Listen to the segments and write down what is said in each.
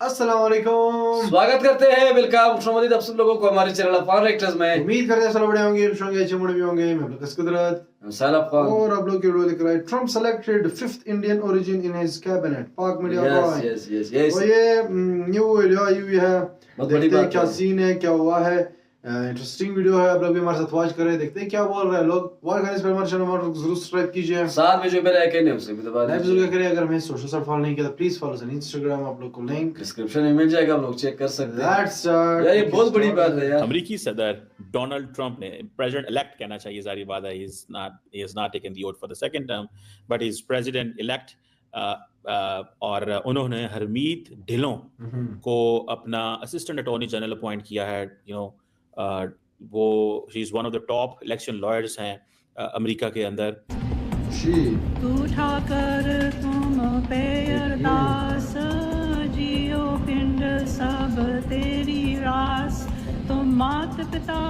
अस्सलाम वालेकुम। स्वागत करते हैं वेलकम खुशआमदीद आप सब लोगों को हमारे चैनल फॉर एक्टर्स में। उम्मीद करते हैं सब बड़े होंगे, खुश होंगे, अच्छे मूड में होंगे। मैं लुकस कुदरत और आप लोग की वीडियो लिख रहा है Trump selected fifth Indian origin in his cabinet. पाक मीडिया का यस तो ये न्यू वीडियो आई हुई है, देखते हैं क्या सीन है, क्या हुआ है। इंटरेस्टिंग वीडियो है, आप लोग भी हमारे साथ वॉच करें, देखते हैं क्या बोल रहे हैं लोग। वॉच करने से पहले हमारे चैनल जरूर सब्सक्राइब कीजिए, साथ में जो बेल आइकन है उसे भी दबा दीजिए। करें अगर हमें सोशल साइट फॉलो नहीं किया तो प्लीज फॉलो ऑन इंस्टाग्राम, आप लोग को लिंक डिस्क्रिप्शन में मिल जाएगा, आप लोग चेक कर सकते हैं। Let's start. यार ये बहुत बड़ी बात है यार। अमेरिकी सदर डोनाल्ड ट्रंप ने प्रेसिडेंट इलेक्ट कहना चाहिए, जारी बात है, he has not taken the oath for the second term but he is president elect और उन्होंने हरमीत ढिल्लों को अपना असिस्टेंट अटॉर्नी जनरल अपॉइंट किया है। वो he is one of the top election lawyers हैं अमेरिका के अंदर। उठाकर तुम पे अरदास, जियो पिंड सब तेरी रास, तुम मात पिता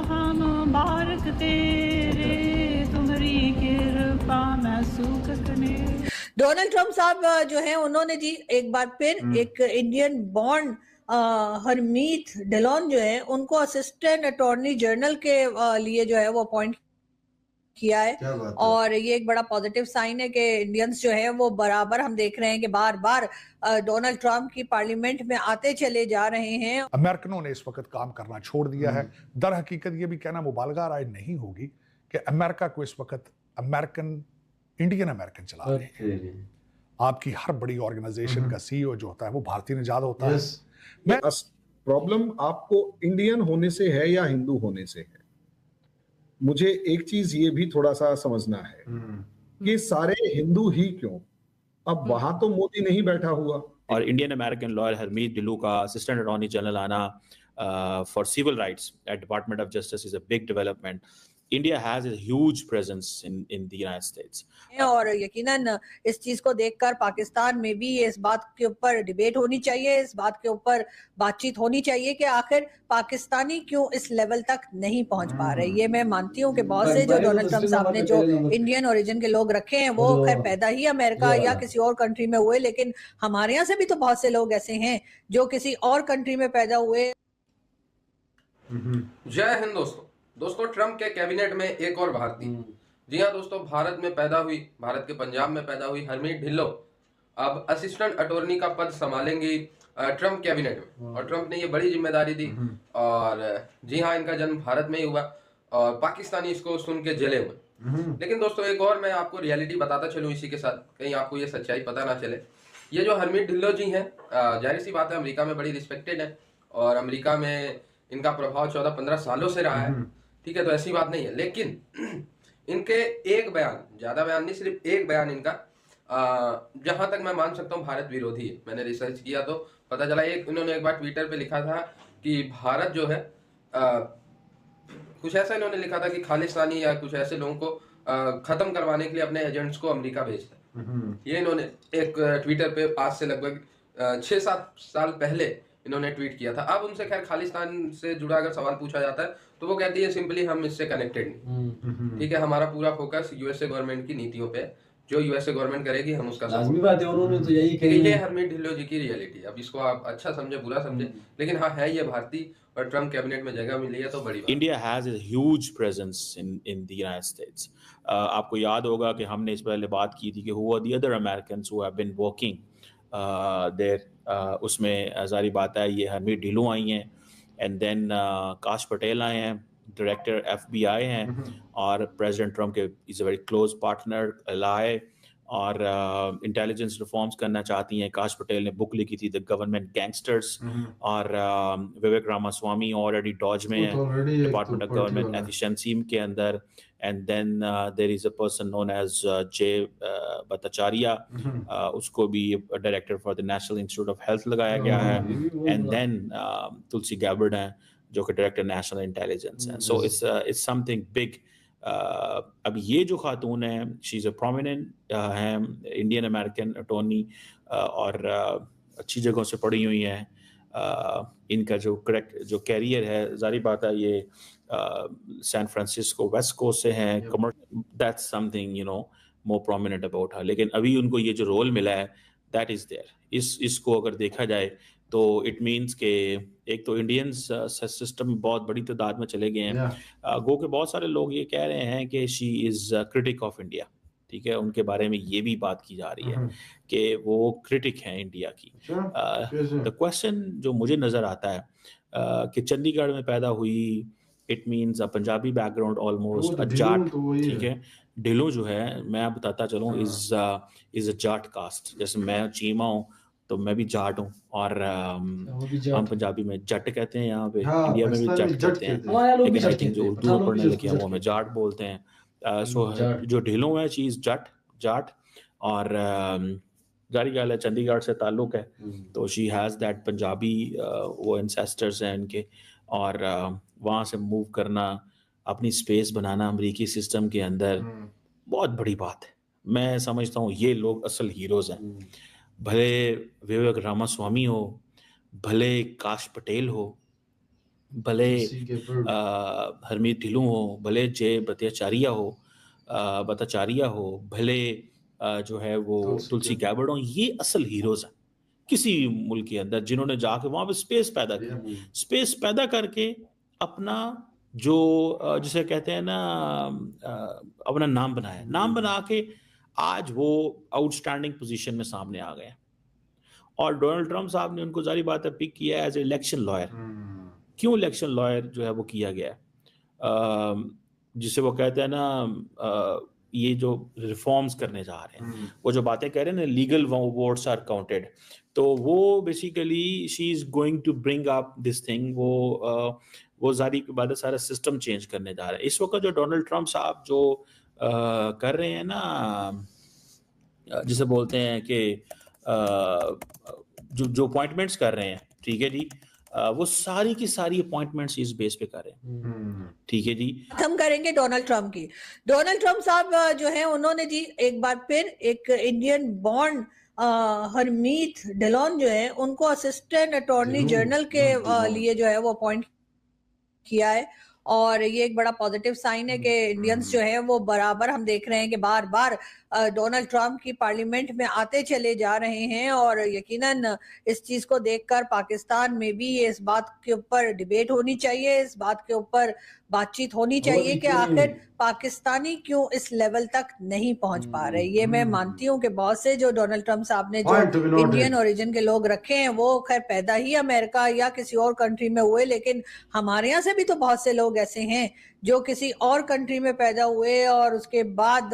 हम बारक तेरे, तुम्हारी कृपा मैं सुख कने। डोनाल्ड ट्रंप साहब जो है उन्होंने जी एक बार फिर एक इंडियन बॉर्न हरमीत ढिल्लोन जो है उनको असिस्टेंट अटॉर्नी जनरल के लिए जो है वो अपॉइंट किया है। और ये एक बड़ा पॉजिटिव साइन है कि इंडियंस जो है वो बराबर, हम देख रहे हैं कि बार बार डोनाल्ड ट्रंप की पार्लियामेंट में आते चले जा रहे हैं। अमेरिकनों ने इस वक्त काम करना छोड़ दिया है। दर हकीकत ये भी कहना मुबालगा राय नहीं होगी कि अमेरिका को इस वक्त इंडियन अमेरिकन चला रहे हैं। आपकी हर बड़ी ऑर्गेनाइजेशन का सीईओ जो होता है वो भारतीय निजात होता है। मैं प्रॉब्लम आपको इंडियन होने से है या हिंदू होने से है? मुझे एक चीज ये भी थोड़ा सा समझना है कि सारे हिंदू ही क्यों? अब वहां तो मोदी नहीं बैठा हुआ। और Indian American lawyer Harmeet Dhillon का असिस्टेंट अटॉर्नी जनरल आना for civil rights at department of justice is a big development. India has a huge presence in the United States. और यकीनन इस चीज को देखकर पाकिस्तान में भी इस बात के ऊपर डिबेट होनी चाहिए, इस बात के ऊपर बातचीत होनी चाहिए कि आखिर पाकिस्तानी क्यों इस लेवल तक नहीं पहुंच पा रहे। ये मैं मानती हूँ कि बहुत से जो डोनाल्ड ट्रंप साहब ने जो इंडियन ओरिजिन के लोग रखे हैं वो खैर पैदा ही अमेरिका या किसी और कंट्री में हुए, लेकिन हमारे यहाँ से भी तो बहुत से लोग ऐसे हैं जो किसी और कंट्री में पैदा हुए। जय हिंद दोस्तों, ट्रंप के कैबिनेट में एक और भारतीय, जी हाँ दोस्तों, भारत में पैदा हुई, भारत के पंजाब में पैदा हुई हरमीत ढिल्लों अब असिस्टेंट अटॉर्नी का पद संभालेंगी ट्रंप कैबिनेट में। और ट्रंप ने ये बड़ी जिम्मेदारी दी। और जी हाँ, इनका जन्म भारत में ही हुआ और पाकिस्तानी इसको सुन के जले हुए। लेकिन दोस्तों एक और मैं आपको रियलिटी बताता चलूँ इसी के साथ, कहीं आपको ये सच्चाई पता ना चले। ये जो हरमीत ढिल्लों जी हैं, जाहिर सी बात है अमेरिका में बड़ी रिस्पेक्टेड है और अमेरिका में इनका प्रभाव 14-15 सालों से रहा है, ठीक है, तो ऐसी बात नहीं है। लेकिन इनके एक बयान, ज्यादा बयान नहीं, सिर्फ एक बयान इनका जहां तक मैं मान सकता हूँ भारत विरोधी है। मैंने रिसर्च किया तो पता चला, इन्होंने एक बार ट्विटर पे लिखा था कि भारत जो है कुछ ऐसा इन्होंने लिखा था कि खालिस्तानी या कुछ ऐसे लोगों को खत्म करवाने के लिए अपने एजेंट्स को अमेरिका भेजता है। ये इन्होंने एक ट्विटर पे आज से लगभग 6-7 साल पहले इन्होंने ट्वीट किया था। अब उनसे खैर खालिस्तान से जुड़ा अगर सवाल पूछा जाता है तो वो कहती है सिंपली हम इससे कनेक्टेड नहीं, ठीक है, हमारा पूरा फोकस यूएसए गवर्नमेंट की नीतियों पे, जो यूएसए गवर्नमेंट करेगी हम उसका लाजमी बात है, उन्होंने तो यही कही। ये हरमीत ढिल्लों जी की रियलिटी। अब इसको आप अच्छा समझे बुरा समझे, लेकिन हाँ है ये भारतीय और ट्रम्प कैबिनेट में जगह मिली है तो बड़ी बात। India has a huge presence in the United states. आपको याद होगा कि हमने इस पहले बात की थी कि who are the other Americans who have been working there. उसमें जारी बात है ये हरमीत ढिल्लों आई हैं, एंड देन काश पटेल आए हैं, डायरेक्टर FBI हैं, और प्रेसिडेंट ट्रम्प के is a very close partner ally, और इंटेलिजेंस रिफॉर्म्स करना चाहती हैं। काश पटेल ने बुक लिखी थी द गवर्नमेंट गैंगस्टर्स, और विवेक रामास्वामी ऑलरेडी डॉज में है, डिपार्टमेंट ऑफ गवर्नमेंट एफिशिएंसी के अंदर। And then there is a person known as Jay Bhattacharya, उसको भी director for the National Institute of Health लगाया गया है। एंड देन तुलसी गैबर्ड हैं जो कि डायरेक्टर नेशनल इंटेलिजेंस है। So it's something big. अब ये जो खातून है, शी इज़ अ प्रोमिनेंट है इंडियन अमेरिकन अटॉर्नी, और अच्छी जगहों से पढ़ी हुई हैं। इनका जो कैरियर है, जारी बात है ये सैन फ्रांसिस्को वेस्ट कोस्ट से हैं, that's something more prominent about her. लेकिन अभी उनको ये जो रोल मिला है दैट इज़ देयर। इसको अगर देखा जाए तो इट मीन्स के एक तो इंडियंस सिस्टम में बहुत बड़ी तादाद में चले गए हैं। गो के बहुत सारे लोग ये कह रहे हैं कि she is critic of India, ठीक है, उनके बारे में ये भी बात की जा रही है कि वो क्रिटिक हैं इंडिया की। द क्वेश्चन जो मुझे नज़र आता है कि चंडीगढ़ में पैदा हुई, it means a Punjabi background almost, a Jat, ठीक है। ढिल्लों जो है, मैं बताता चलूँ, इज़ अ जाट कास्ट। जैसे मैं चीमा हूँ तो मैं भी जाट हूँ, और हम पंजाबी में जट कहते हैं, यहाँ पे इंडिया में भी जट कहते हैं, लेकिन आई थिंक जो उर्दू में पढ़ने लगे हैं वो हमें जाट बोलते हैं। सो जो ढिल्लों है शी इज़ जाट, और जारी गाल है चंडीगढ़ से ताल्लुक़ है, तो शी हैज़ दैट पंजाबी वो एंसेस्टर्स हैं इनके, और वहाँ से मूव करना, अपनी स्पेस बनाना अमेरिकी सिस्टम के अंदर, बहुत बड़ी बात है। मैं समझता हूँ ये लोग असल हीरोज़ हैं। भले विवेक रामास्वामी हो, भले काश पटेल हो, भले हरमीत ढिल्लों हो, भले जय भट्टाचार्य हो, भले जो है वो तुलसी गैबर्ड हो, ये असल हीरोज़ हैं किसी मुल्क के अंदर, जिन्होंने जाके वहाँ पे स्पेस पैदा की, स्पेस पैदा करके अपना जो जिसे कहते हैं ना अपना नाम बनाया, नाम बना के आज वो आउटस्टैंडिंग पोजीशन में सामने आ गए। और डोनाल्ड ट्रंप साहब ने उनको जारी बात है पिक किया एज इलेक्शन लॉयर। क्यों इलेक्शन लॉयर जो है वो किया गया है? जिसे वो कहते हैं ना ये जो रिफॉर्म्स करने जा रहे हैं, वो जो बातें कह रहे हैं ना, लीगल वोट्स आर काउंटेड, तो वो basically she is going to bring up this thing, वो जारी के बाद सारा सिस्टम चेंज करने जा रहा है। इस वक्त जो डोनाल्ड ट्रंप साहब जो कर रहे हैं ना, जिसे बोलते हैं कि जो अपॉइंटमेंट्स कर रहे हैं, ठीक है जी, वो सारी की सारी अपॉइंटमेंट्स इस बेस पे कर रहे हैं, ठीक है जी। हम करेंगे डोनाल्ड ट्रंप की। डोनाल्ड ट्रंप साहब जो है, उन्होंने जी एक बार फिर एक इंडियन बॉर्न हरमीत ढिल्लों जो है, उनको असिस्टेंट अटॉर्नी जनरल के लिए जो है वो अपॉइंट किया है, और ये एक बड़ा पॉजिटिव साइन है कि इंडियंस जो है वो बराबर, हम देख रहे हैं कि बार बार डोनाल्ड ट्रंप की पार्लियामेंट में आते चले जा रहे हैं, और यकीनन इस चीज को देखकर पाकिस्तान में भी इस बात के ऊपर डिबेट होनी चाहिए, इस बात के ऊपर बातचीत होनी चाहिए कि आखिर पाकिस्तानी क्यों इस लेवल तक नहीं पहुंच पा रहे। ये मैं मानती हूँ कि बहुत से जो डोनाल्ड ट्रंप साहब ने जो इंडियन ओरिजिन के लोग रखे हैं, वो खैर पैदा ही अमेरिका या किसी और कंट्री में हुए, लेकिन हमारे यहाँ से भी तो बहुत से लोग ऐसे हैं जो किसी और कंट्री में पैदा हुए, और उसके बाद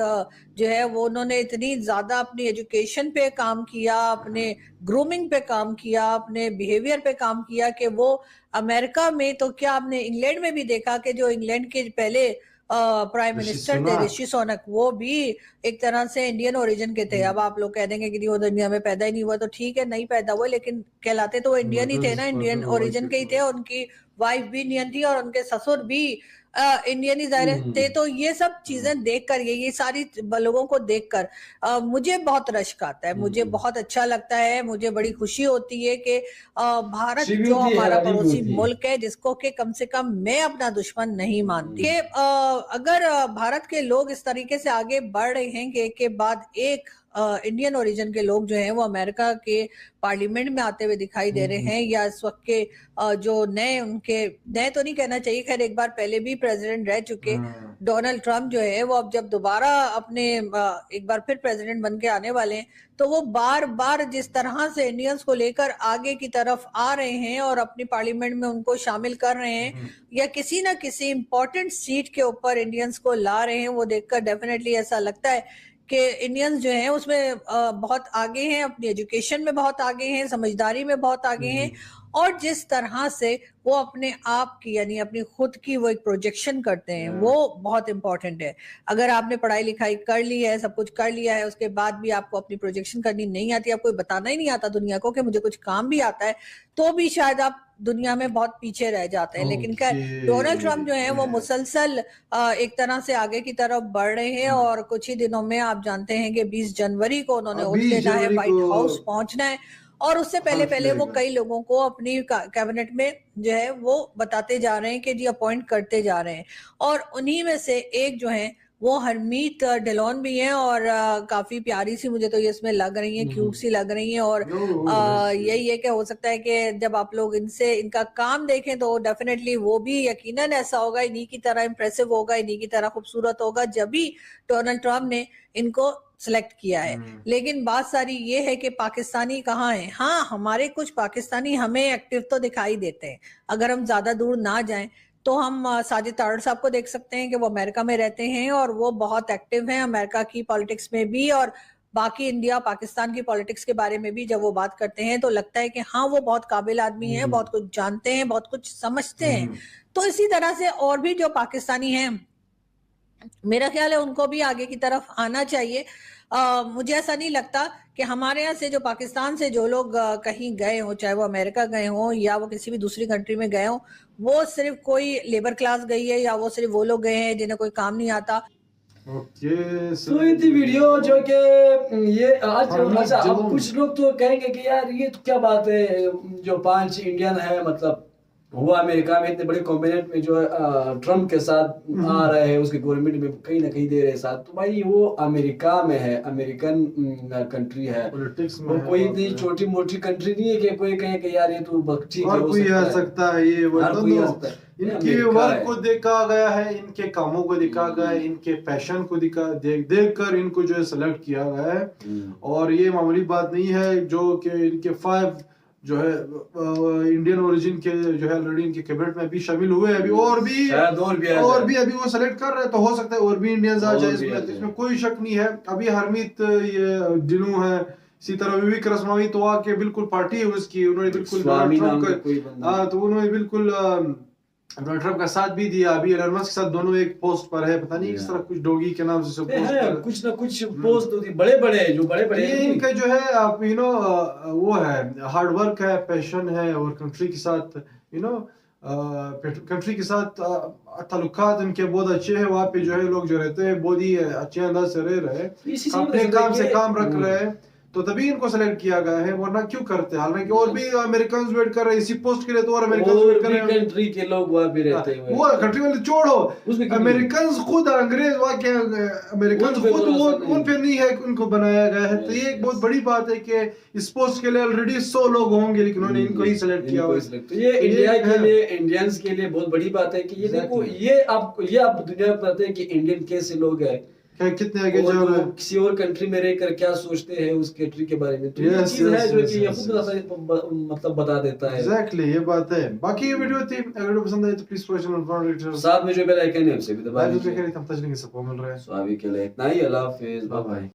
जो है वो उन्होंने इतनी ज्यादा अपनी एजुकेशन पे काम किया, अपने ग्रूमिंग पे काम किया, अपने बिहेवियर पे काम किया कि वो अमेरिका में, तो क्या आपने इंग्लैंड में भी देखा कि जो इंग्लैंड के पहले प्राइम मिनिस्टर थे ऋषि सुनक, वो भी एक तरह से इंडियन ओरिजिन के थे। अब आप लोग कह देंगे कि वो तो इंडिया में पैदा ही नहीं हुआ, तो ठीक है, नहीं पैदा हुआ, लेकिन कहलाते तो वो इंडियन ही थे ना, इंडियन ओरिजिन के ही थे। उनकी वाइफ भी इंडियन थी और उनके ससुर भी इंडियन ही जाहिर थे। तो ये सब चीजें देखकर, ये सारी लोगों को देखकर मुझे बहुत रश्क आता है, मुझे बहुत अच्छा लगता है, मुझे बड़ी खुशी होती है कि भारत जो हमारा पड़ोसी मुल्क है, जिसको कि कम से कम मैं अपना दुश्मन नहीं मानती, कि अगर भारत के लोग इस तरीके से आगे बढ़ रहे हैं कि एक के बाद एक इंडियन ओरिजिन के लोग जो हैं वो अमेरिका के पार्लियामेंट में आते हुए दिखाई दे रहे हैं, या इस वक्त के जो नए तो नहीं कहना चाहिए, खैर एक बार पहले भी प्रेसिडेंट रह चुके डोनाल्ड ट्रंप जो है वो अब जब दोबारा अपने एक बार फिर प्रेसिडेंट बन के आने वाले हैं, तो वो बार बार जिस तरह से इंडियंस को लेकर आगे की तरफ आ रहे हैं और अपनी पार्लियामेंट में उनको शामिल कर रहे हैं, या किसी ना किसी इंपॉर्टेंट सीट के ऊपर इंडियंस को ला रहे हैं, वो देखकर डेफिनेटली ऐसा लगता है कि इंडियंस जो हैं उसमें बहुत आगे हैं, अपनी एजुकेशन में बहुत आगे हैं, समझदारी में बहुत आगे हैं, और जिस तरह से वो अपने आप की यानी अपनी खुद की वो एक प्रोजेक्शन करते हैं, वो बहुत इंपॉर्टेंट है। अगर आपने पढ़ाई लिखाई कर ली है, सब कुछ कर लिया है, उसके बाद भी आपको अपनी प्रोजेक्शन करनी नहीं आती, आपको बताना ही नहीं आता दुनिया को कि मुझे कुछ काम भी आता है, तो भी शायद आप दुनिया में बहुत पीछे रह जाते हैं। लेकिन क्या डोनाल्ड ट्रंप जो है वो मुसलसल एक तरह से आगे की तरफ बढ़ रहे हैं, और कुछ ही दिनों में आप जानते हैं कि 20 जनवरी को उन्होंने ओथ लेना है, व्हाइट हाउस पहुंचना है, और उससे पहले वो कई लोगों को अपनी कैबिनेट में जो है वो बताते जा रहे हैं कि जी अपॉइंट करते जा रहे हैं, और उन्हीं में से एक जो है वो हरमीत ढिल्लोन भी हैं और काफी प्यारी सी मुझे तो ये इसमें लग रही हैं, क्यूट सी लग रही हैं। और यही है कि हो सकता है कि जब आप लोग इनका काम देखें तो डेफिनेटली वो भी यकीनन ऐसा होगा, इन्हीं की तरह इम्प्रेसिव होगा, इन्हीं की तरह खूबसूरत होगा जब भी डोनाल्ड ट्रम्प ने इनको सेलेक्ट किया है। लेकिन बात सारी ये है कि पाकिस्तानी कहाँ हैं। हाँ, हमारे कुछ पाकिस्तानी हमें एक्टिव तो दिखाई देते हैं। अगर हम ज्यादा दूर ना जाएं तो हम साजिद तारड़ साहब को देख सकते हैं कि वो अमेरिका में रहते हैं और वो बहुत एक्टिव हैं अमेरिका की पॉलिटिक्स में भी, और बाकी इंडिया पाकिस्तान की पॉलिटिक्स के बारे में भी जब वो बात करते हैं तो लगता है कि हाँ वो बहुत काबिल आदमी हैं, बहुत कुछ जानते हैं, बहुत कुछ समझते हैं। तो इसी तरह से और भी जो पाकिस्तानी हैं मेरा ख्याल है उनको भी आगे की तरफ आना चाहिए। मुझे ऐसा नहीं लगता कि हमारे यहाँ से जो पाकिस्तान से जो लोग कहीं गए हो, चाहे वो अमेरिका गए हो या वो किसी भी दूसरी कंट्री में गए हो, वो सिर्फ कोई लेबर क्लास गई है या वो सिर्फ वो लोग गए हैं जिन्हें कोई काम नहीं आता। तो ये थी वीडियो जो कि ये आज अच्छा, अब कुछ लोग तो कहेंगे कि यार ये तो क्या बात है, जो 5 इंडियन है मतलब हुआ अमेरिका में इतने बड़े कॉम्बिनेट में जो ट्रम्प के साथ आ रहे हैं, उसके गवर्नमेंट में कहीं ना कहीं दे रहे साथ, तो भाई वो अमेरिका में है, अमेरिकन कंट्री है, पॉलिटिक्स में कोई इतनी छोटी मोटी कंट्री नहीं है कि कोई कहे कि यार ये तो ठीक है, कोई आ सकता है, ये इनके वर्क को देखा गया है, इनके कामों को देखा गया है, इनके पैशन को देख कर इनको जो है सेलेक्ट किया गया है। और ये मामूली बात नहीं है जो कि इनके 5 जो है इंडियन ओरिजिन के जो है ऑलरेडी इनके कैबिनेट में भी शामिल हुए, अभी और भी अभी वो सेलेक्ट कर रहे हैं, तो हो सकता है और भी इंडियंस आ जाए इसमें कोई शक नहीं है। अभी हरमीत ये डिनू है, इसी तरह विवेक रसमावी तो आके बिल्कुल पार्टी है उसकी, उन्होंने बिल्कुल तो उन्होंने बिल्कुल डोनाल्ड ट्रम्प का साथ भी दिया। अभी एलन मस्क के साथ दोनों एक पोस्ट पर है, पता नहीं किस तरह कुछ डोगी के नाम से पोस्ट है, कुछ ना कुछ पोस्ट होती बड़े जो बड़े ये इनका जो है आप वो है, हार्ड वर्क है, पैशन है, और कंट्री के साथ कंट्री के साथ ताल्लुकात इनके बहुत अच्छे हैं। वहाँ पे जो है लोग जो रहते हैं बहुत ही अच्छे अंदाज से रह रहे हैं, अपने काम से काम रख रहे हैं, तो तभी इनको सेलेक्ट किया गया है, वरना क्यों करते हैं। हालांकि और भी अमेरिकन वेट कर रहे हैं इसी पोस्ट के लिए, तो और अमेरिकन वेट कर रहे हैं, कंट्री के लोग वहां भी रहते हैं, वो कंट्री वाले छोड़ो, अमेरिकन खुद अंग्रेज वहां के अमेरिकन खुद वो उन पे नहीं है, उनको बनाया गया है। तो ये एक बहुत बड़ी बात है कि इस पोस्ट के लिए ऑलरेडी 100 लोग होंगे, लेकिन उन्होंने इनको ही सेलेक्ट किया हुआ है। तो ये इंडिया के लिए, इंडियंस के लिए बहुत बड़ी बात है कि ये देखो, ये आप दुनिया में पता है कि इंडियन कैसे लोग हैं, कितने आगे जा रहे हैं, किसी और कंट्री में रहकर क्या सोचते हैं उस कंट्री के बारे में। तो ये चीज है जो कि ये खुद मतलब बता देता है। एग्जैक्टली ये बात है। बाकी ये वीडियो थी, अगर वीडियो पसंद आई तो प्लीज चैनल साथ में जो बेल आइकन है उसे भी दबा दीजिए, हम तजलील के सपोर्ट मिल रहा है। सो अभी के लिए इतना ही, अल्लाह हाफिज़, बाय बाय।